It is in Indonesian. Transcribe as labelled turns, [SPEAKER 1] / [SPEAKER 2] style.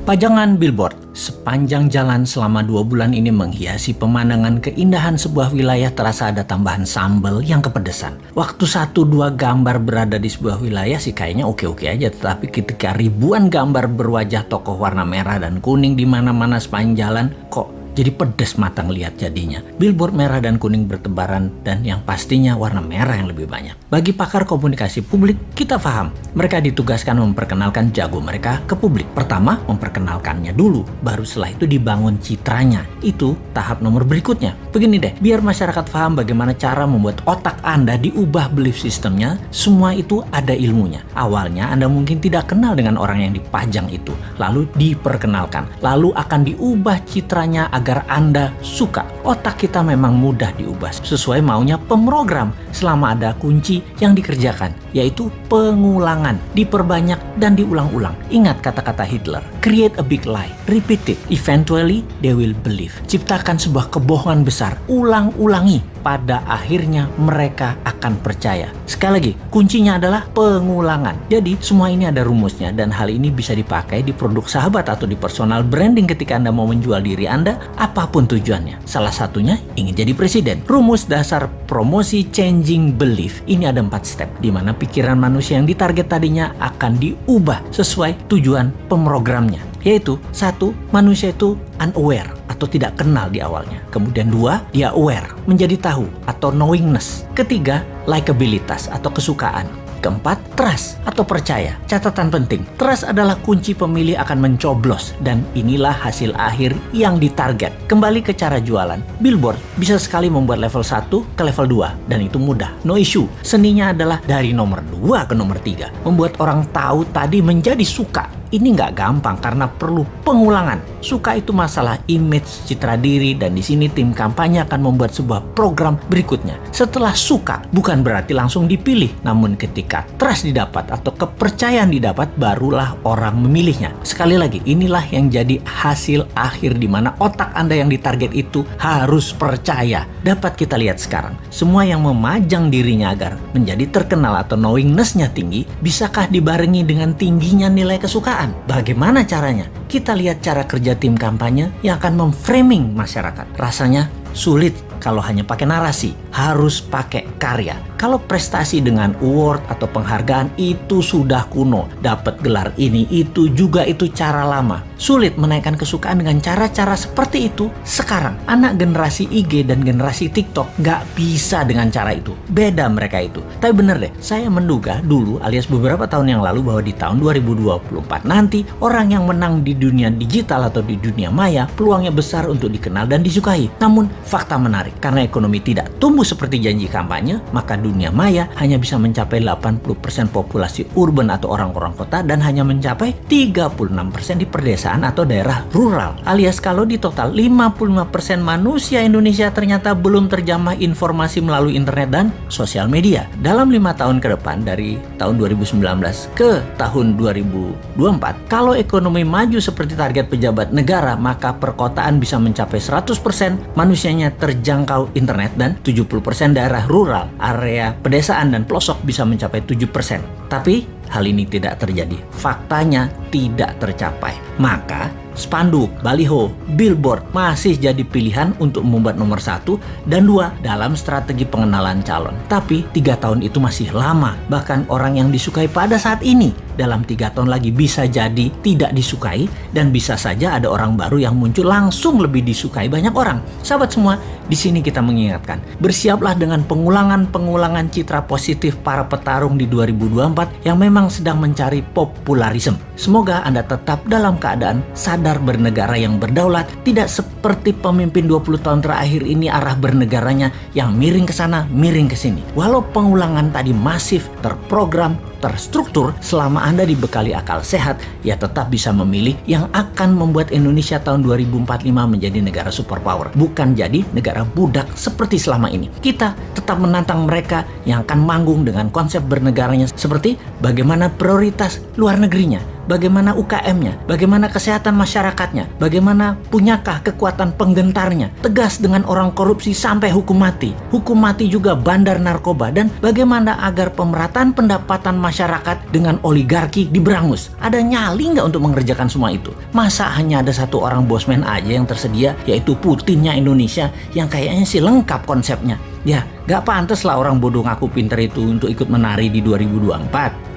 [SPEAKER 1] Pajangan billboard sepanjang jalan selama 2 bulan ini menghiasi pemandangan keindahan sebuah wilayah. Terasa ada tambahan sambal yang kepedesan. Waktu 1-2 gambar berada di sebuah wilayah sih kayaknya oke-oke aja. Tetapi ketika ribuan gambar berwajah tokoh warna merah dan kuning di mana-mana sepanjang jalan, kok jadi pedes mata ngeliat jadinya. Billboard merah dan kuning bertebaran dan yang pastinya warna merah yang lebih banyak. Bagi pakar komunikasi publik, kita paham. Mereka ditugaskan memperkenalkan jago mereka ke publik. Pertama, memperkenalkannya dulu. Baru setelah itu dibangun citranya. Itu tahap nomor berikutnya. Begini deh, biar masyarakat paham bagaimana cara membuat otak Anda diubah belief systemnya, semua itu ada ilmunya. Awalnya Anda mungkin tidak kenal dengan orang yang dipajang itu. Lalu diperkenalkan. Lalu akan diubah citranya agar Anda suka. Otak kita memang mudah diubah sesuai maunya pemrogram selama ada kunci yang dikerjakan, yaitu pengulangan, diperbanyak dan diulang-ulang. Ingat kata-kata Hitler, create a big lie, repeat it, eventually they will believe. Ciptakan sebuah kebohongan besar, ulang-ulangi, pada akhirnya mereka akan percaya. Sekali lagi, kuncinya adalah pengulangan. Jadi semua ini ada rumusnya dan hal ini bisa dipakai di produk sahabat atau di personal branding ketika Anda mau menjual diri Anda, apapun tujuannya. Salah satunya ingin jadi presiden. Rumus dasar promosi changing belief ini ada 4 step, di mana pikiran manusia yang ditarget tadinya akan diubah sesuai tujuan pemrogramnya. Yaitu 1, manusia itu unaware atau tidak kenal di awalnya. Kemudian 2, dia aware, menjadi tahu atau knowingness. Ketiga, likabilitas atau kesukaan. Keempat, trust atau percaya. Catatan penting, trust adalah kunci pemilih akan mencoblos dan inilah hasil akhir yang ditarget. Kembali ke cara jualan, billboard bisa sekali membuat level 1 ke level 2 dan itu mudah, no issue. Seninya adalah dari nomor 2 ke nomor 3. Membuat orang tahu tadi menjadi suka. Ini nggak gampang karena perlu pengulangan. Suka itu masalah image, citra diri, dan di sini tim kampanye akan membuat sebuah program berikutnya. Setelah suka, bukan berarti langsung dipilih, namun ketika trust didapat atau kepercayaan didapat, barulah orang memilihnya. Sekali lagi, inilah yang jadi hasil akhir di mana otak Anda yang ditarget itu harus percaya. Dapat kita lihat sekarang, semua yang memajang dirinya agar menjadi terkenal atau knowingness-nya tinggi, bisakah dibarengi dengan tingginya nilai kesukaan? Bagaimana caranya? Kita lihat cara kerja tim kampanye yang akan memframing masyarakat. Rasanya sulit kalau hanya pakai narasi, harus pakai karya. Kalau prestasi dengan award atau penghargaan itu sudah kuno, dapat gelar ini itu juga itu cara lama. Sulit menaikkan kesukaan dengan cara-cara seperti itu sekarang. Anak generasi IG dan generasi TikTok nggak bisa dengan cara itu. Beda mereka itu. Tapi bener deh, saya menduga dulu alias beberapa tahun yang lalu bahwa di tahun 2024 nanti orang yang menang di dunia digital atau di dunia maya peluangnya besar untuk dikenal dan disukai. Namun fakta menarik. Karena ekonomi tidak tumbuh seperti janji kampanye, maka dunia maya hanya bisa mencapai 80% populasi urban atau orang-orang kota dan hanya mencapai 36% di perdesaan atau daerah rural. Alias kalau di total 55% manusia Indonesia ternyata belum terjamah informasi melalui internet dan sosial media. Dalam 5 tahun ke depan dari tahun 2019 ke tahun 2024, kalau ekonomi maju seperti target pejabat negara, maka perkotaan bisa mencapai 100% manusianya terjangkau internet dan 70% daerah rural, area pedesaan dan pelosok bisa mencapai 7%. Tapi hal ini tidak terjadi. Faktanya tidak tercapai. Maka spanduk, baliho, billboard masih jadi pilihan untuk membuat nomor 1 dan 2 dalam strategi pengenalan calon. Tapi 3 tahun itu masih lama. Bahkan orang yang disukai pada saat ini dalam 3 tahun lagi bisa jadi tidak disukai dan bisa saja ada orang baru yang muncul langsung lebih disukai banyak orang. Sahabat semua, di sini kita mengingatkan, bersiaplah dengan pengulangan citra positif para petarung di 2024 yang memang sedang mencari popularisme. Semoga Anda tetap dalam keadaan sadar bernegara yang berdaulat, tidak seperti pemimpin 20 tahun terakhir ini arah bernegaranya yang miring ke sana, miring ke sini. Walau pengulangan tadi masif, terprogram, terstruktur, selama Anda dibekali akal sehat, ya tetap bisa memilih yang akan membuat Indonesia tahun 2045 menjadi negara superpower, bukan jadi negara budak seperti selama ini. Kita tetap menantang mereka yang akan manggung dengan konsep bernegaranya seperti bagaimana prioritas luar negerinya, Bagaimana UKM-nya? Bagaimana kesehatan masyarakatnya? Bagaimana punyakah kekuatan penggentarnya? Tegas dengan orang korupsi sampai hukum mati. Hukum mati juga bandar narkoba. Dan bagaimana agar pemerataan pendapatan masyarakat dengan oligarki diberangus? Ada nyali nggak untuk mengerjakan semua itu? Masa hanya ada satu orang bosman aja yang tersedia, yaitu Putinnya Indonesia, yang kayaknya sih lengkap konsepnya. Ya, gak pantas lah orang bodoh ngaku pinter itu untuk ikut menari di 2024.